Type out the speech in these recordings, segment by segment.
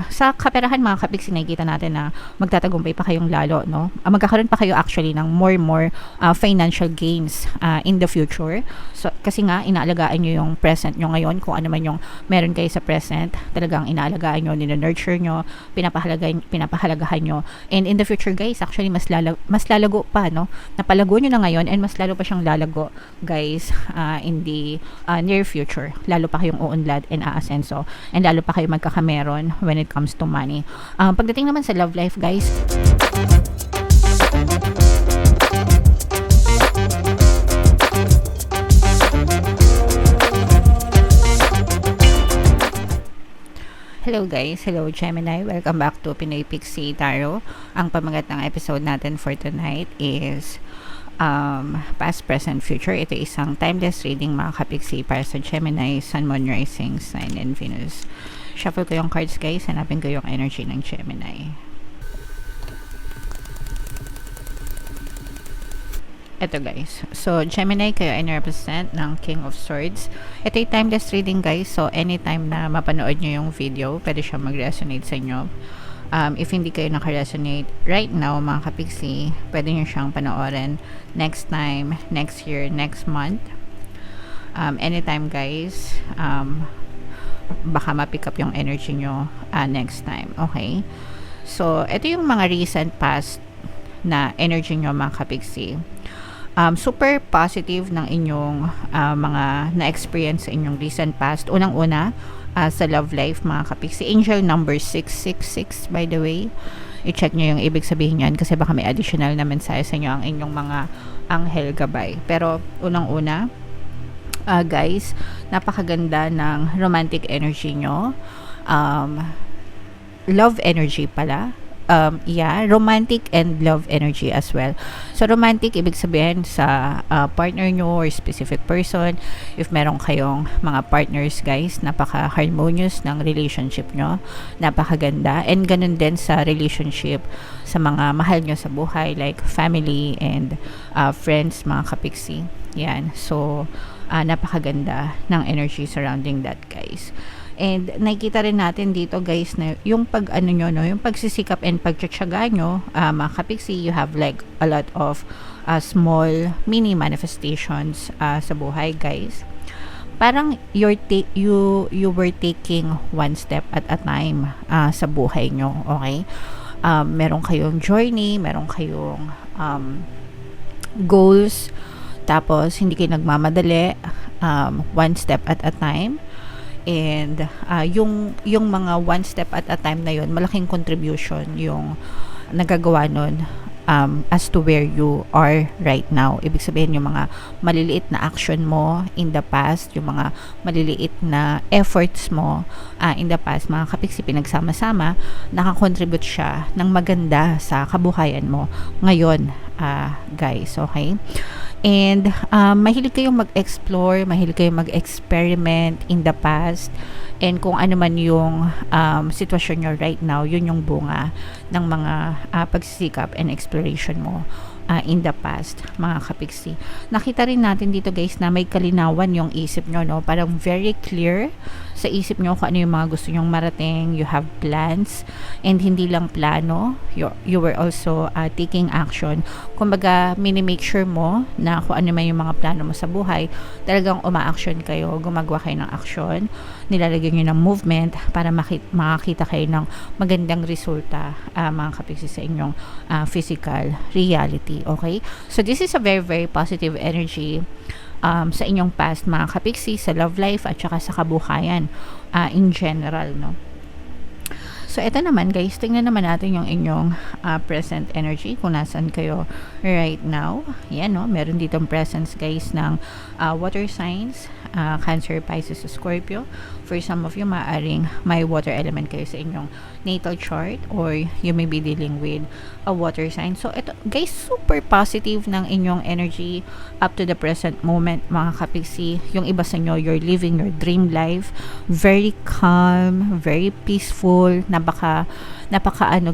sa kaperahan mga kapiksi, nakikita natin na magtatagumpay pa kayong lalo, no? Magkakaroon pa kayo actually ng more financial gains in the future. So, kasi nga, inaalagaan nyo yung present nyo ngayon, kung ano man yung meron kayo sa present, talagang inaalagaan nyo, nurture nyo, pinapahalagahan nyo. And in the future, guys, actually, mas lalago pa, no? Napalago nyo na ngayon, and mas lalo pa siyang lalago, guys, in the near future. Lalo pa kayong uunlad and aasenso, and lalo pa kayo magkakameron when it comes to money. Pagdating naman sa love life, guys, hello guys, hello Gemini, welcome back to Pinoy Pixie Tarot. Ang pamagat ng episode natin for tonight is past, present, future. Ito isang timeless reading mga kapixie para sa Gemini, Sun, Moon, Rising, Sign, and Venus. Shuffle ko yung cards, guys. Hanapin ko yung energy ng Gemini. Ito, guys. So, Gemini, kayo ay represent ng King of Swords. Ito ay timeless reading, guys. So, anytime na mapanood nyo yung video, pwede siya mag-resonate sa inyo. If hindi kayo naka-resonate right now, mga kapixie, pwede nyo siyang panoorin next time, next year, next month. Anytime, guys. Baka ma-pick up yung energy nyo next time. Okay? So, ito yung mga recent past na energy nyo, mga kapixie. Super positive ng inyong mga na-experience sa inyong recent past. Unang-una, sa love life, mga kapixie. Angel number 666, by the way. I-check nyo yung ibig sabihin yan kasi baka may additional na mensahe sa inyo ang inyong mga anghel gabay. Pero, unang-una, guys, napakaganda ng romantic energy nyo. Love energy pala. Romantic and love energy as well. So, romantic, ibig sabihin sa partner nyo or specific person. If meron kayong mga partners, guys, napaka-harmonious ng relationship nyo. Napakaganda. And ganun din sa relationship sa mga mahal nyo sa buhay, like family and friends, mga kapixie. Yan. So, napakaganda ng energy surrounding that, guys. And nakikita rin natin dito, guys, na yung yung pagsisikap and pagtsatsaga nyo, mga kapixie, you have like a lot of small mini manifestations sa buhay, guys. Parang you were taking one step at a time sa buhay nyo, okay? Meron kayong journey, meron kayong goals, tapos hindi kayo nagmamadali, one step at a time. And yung mga one step at a time na yun, malaking contribution yung nagagawa nun as to where you are right now. Ibig sabihin, yung mga maliliit na action mo in the past, yung mga maliliit na efforts mo in the past, mga kapixie, pinagsama-sama, nakakontribute siya ng maganda sa kabuhayan mo ngayon, guys, okay? And mahilig kayong mag-explore, mahilig kayong mag-experiment in the past, and kung ano man yung sitwasyon nyo right now, yun yung bunga ng mga pagsisikap and exploration mo in the past, mga kapixie. Nakita rin natin dito, guys, na may kalinawan yung isip nyo, no? Parang very clear sa isip nyo kung ano yung mga gusto nyong marating. You have plans, and hindi lang plano, you were also taking action. Kumbaga, mini-make sure mo na kung ano man yung mga plano mo sa buhay, talagang uma-action kayo, gumagawa kayo ng action, nilalagyan nyo ng movement para makakita kayo ng magandang resulta, mga kapixie, sa inyong physical reality. Okay? So, this is a very, very positive energy sa inyong past, mga kapixie, sa love life at saka sa kabuhayan in general, no? So, ito naman, guys, tingnan naman natin yung inyong present energy, kung nasan kayo right now. Yan, no? Meron ditong presence, guys, ng water signs, Cancer, Pisces, Scorpio. For some of you, maaring may water element kayo sa inyong natal chart, or you may be dealing with a water sign. So, ito, guys, super positive ng inyong energy up to the present moment, mga kapixie. Yung iba sa inyo, you're living your dream life. Very calm, very peaceful, napaka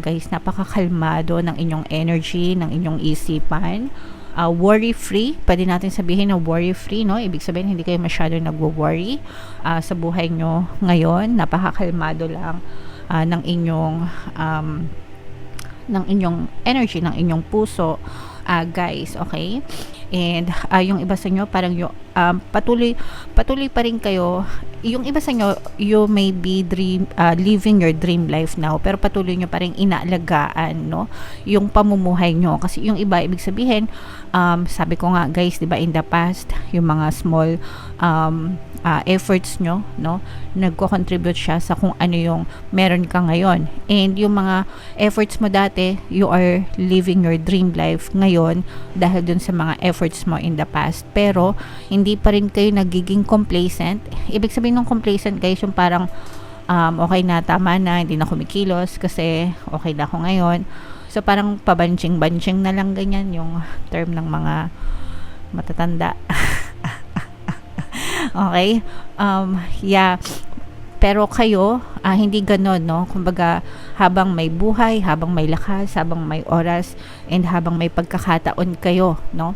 guys, napakakalmado ng inyong energy, ng inyong isipan. Worry-free, pwede natin sabihin na worry-free, no? Ibig sabihin, hindi kayo masyado nagwo-worry sa buhay nyo ngayon. Napakakalmado lang ng inyong energy, ng inyong puso, guys, okay? And yung iba sa inyo parang yung patuloy pa rin kayo, yung iba sa inyo, you may be living your dream life now, pero patuloy nyo pa rin inaalagaan, no, yung pamumuhay nyo. Kasi yung iba, ibig sabihin, sabi ko nga guys, diba, in the past, yung mga small efforts nyo, no, nagko-contribute siya sa kung ano yung meron ka ngayon. And yung mga efforts mo dati, you are living your dream life ngayon dahil dun sa mga efforts mo in the past. Pero hindi pa rin kayo nagiging complacent. Ibig sabihin ng complacent guys, yung parang okay na, tama na, hindi na kumikilos kasi okay na ako ngayon. So parang pabanching-banching na lang, ganyan yung term ng mga matatanda. Okay? Yeah. Pero kayo, hindi ganon, no? Kumbaga, habang may buhay, habang may lakas, habang may oras, and habang may pagkakataon kayo, no?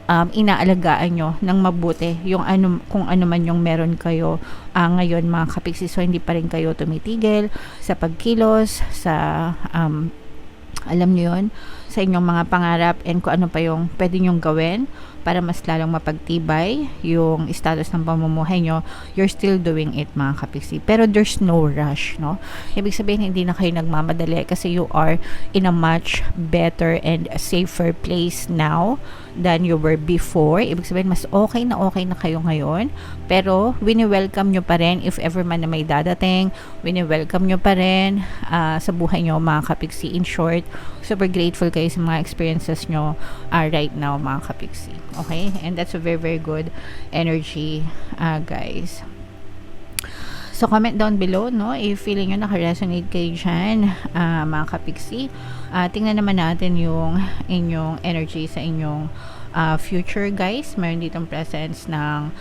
Inaalagaan nyo ng mabuti yung kung ano man yung meron kayo ngayon, mga kapiksi. So, hindi pa rin kayo tumitigil sa pagkilos, sa alam nyo yun, sa inyong mga pangarap, and kung ano pa yung pwede nyong gawin para mas lalong mapagtibay yung status ng pamumuhay nyo. You're still doing it, mga kapiksi. Pero there's no rush, no? Ibig sabihin, hindi na kayo nagmamadali kasi you are in a much better and safer place now than you were before. Ibig sabihin, mas okay na kayo ngayon. Pero, wini-welcome nyo pa rin if ever man na may dadating. Wini-welcome nyo pa rin sa buhay nyo, mga kapiksi. In short, super grateful kayo sa mga experiences nyo right now, mga kapiksi. Okay? And that's a very, very good energy, guys. So, comment down below, no, if feeling nyo naka-resonate kayo dyan, mga kapiksi. Tingnan naman natin yung inyong energy sa inyong future, guys. Meron ditong presence ng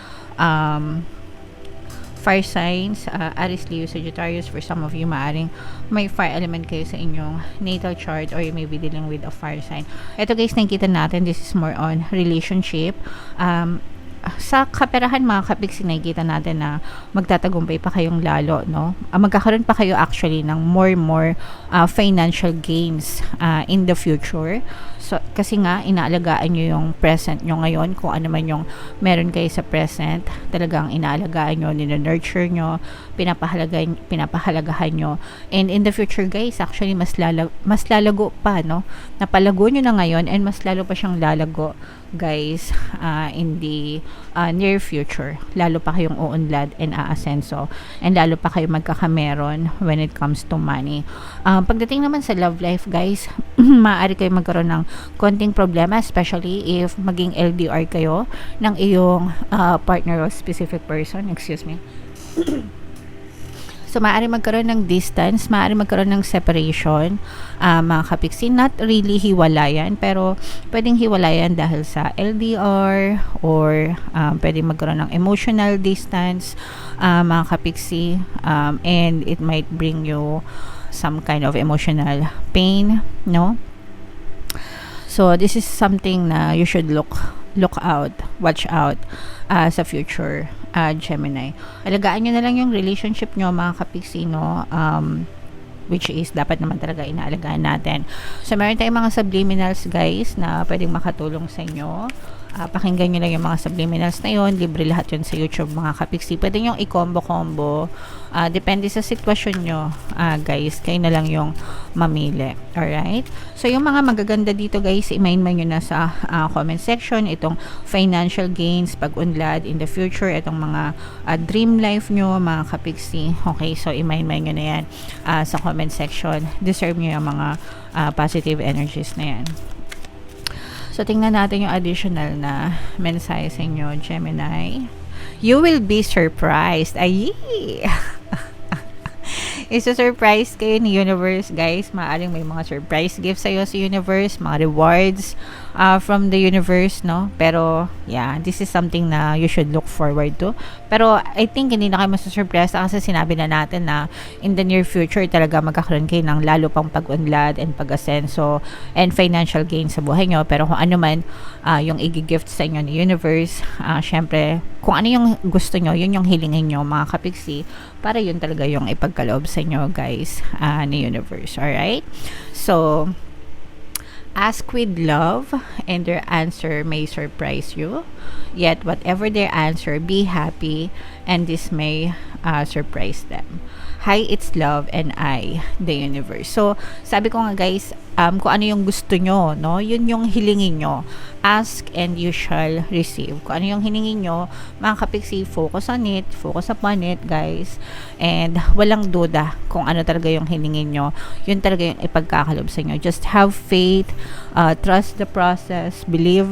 fire signs, Aries, Leo, Sagittarius. For some of you, maaring may fire element kayo sa inyong natal chart, or you may be dealing with a fire sign. Ito guys, nakikita natin, this is more on relationship. Sa kaperahan, mga kapiksi, nakikita natin na magtatagumpay pa kayong lalo, no? Magkakaroon pa kayo actually ng more financial gains in the future. So, kasi nga, inaalagaan nyo yung present nyo ngayon, kung ano man yung meron kayo sa present, talagang inaalagaan nyo, nina-nurture nyo, pinapahalagahan nyo. And in the future, guys, actually, mas lalago pa, no? Napalago nyo na ngayon, and mas lalo pa siyang lalago, guys, in the near future. Lalo pa kayong uunlad and aasenso, and lalo pa kayo magkakameron when it comes to money. Pagdating naman sa love life, guys, maaari kayo magkaroon ng konting problema, especially if maging LDR kayo ng iyong partner or specific person. Excuse me. So, maaari magkaroon ng distance, maaari magkaroon ng separation, mga kapiksi. Not really hiwalayan, pero pwedeng hiwalayan dahil sa LDR, or pwedeng magkaroon ng emotional distance, mga kapiksi, and it might bring you some kind of emotional pain, no? So, this is something na you should look out, watch out sa future, Gemini. Alagaan nyo na lang yung relationship nyo, mga kapiksi, no? Which is, dapat naman talaga inaalagaan natin. So, meron tayong mga subliminals, guys, na pwedeng makatulong sa inyo. Pakinggan nyo lang yung mga subliminals na yun. Libre lahat yun sa YouTube, mga kapiksi. Pwede nyo i-combo-combo. Depende sa sitwasyon nyo, guys. Kayo na lang yung mamili. Alright? So, yung mga magaganda dito, guys, i-main-main nyo na sa comment section. Itong financial gains, pag-unlad in the future. Itong mga dream life nyo, mga kapiksi. Okay? So, i-main-main nyo na yan sa comment section. Deserve nyo yung mga positive energies na yan. So, tingnan natin yung additional na mensahe sa inyo, Gemini. You will be surprised. Ay! Isa-surprise kayo ni Universe, guys. Maaaring may mga surprise gifts sa'yo sa Universe, mga rewards from the Universe, no? Pero, yeah, this is something na you should look forward to. Pero, I think hindi na kayo masusurpresa kasi sinabi na natin na in the near future talaga magkakaroon kayo ng lalo pang pag-unlad and pag-asenso and financial gain sa buhay nyo. Pero kung ano man yung i-gift sa inyo ni Universe, syempre, kung ano yung gusto nyo, yun yung hilingin nyo, mga kapiksi. para yun talaga yung ipagkaloob sa inyo, guys, ni universe. Alright? So, ask with love, and their answer may surprise you. Yet, whatever their answer, be happy, and this may surprise them. Hi, it's love, and I, the universe. So, sabi ko nga, guys, kung ano yung gusto nyo, no? Yun yung hilingin nyo. Ask and you shall receive. Kung ano yung hiningin nyo, mga kapiksi, focus on it, focus upon it, guys. And walang duda kung ano talaga yung hiningin nyo. Yun talaga yung ipagkakalob sa inyo. Just have faith, trust the process, believe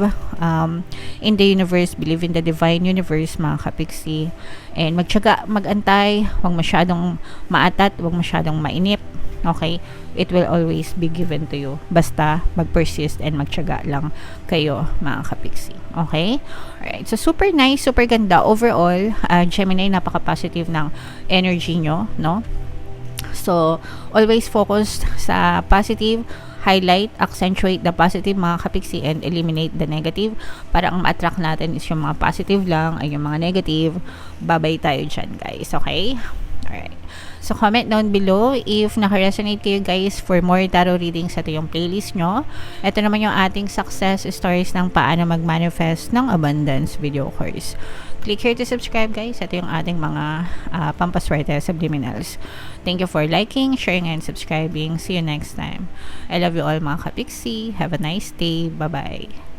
in the universe, believe in the divine universe, mga kapiksi. And magtiyaga, magantay, huwag masyadong maatat, huwag masyadong mainip. Okay? It will always be given to you. Basta mag-persist and magtiyaga lang kayo, mga kapiksi. Okay? Alright. So, super nice, super ganda. Overall, Gemini, napaka-positive ng energy nyo, no? So, always focus sa positive, highlight, accentuate the positive, mga kapiksi, and eliminate the negative. Para ang ma-attract natin is yung mga positive lang, ay yung mga negative. Babay tayo dyan, guys. Okay? Alright. So, comment down below if naka-resonate kayo, guys, for more tarot readings. Ito yung playlist nyo. Ito naman yung ating success stories ng paano mag-manifest ng abundance video course. Click here to subscribe, guys. Ito yung ating mga pampaswerte subliminals. Thank you for liking, sharing, and subscribing. See you next time. I love you all, mga kapiksi. Have a nice day. Bye-bye.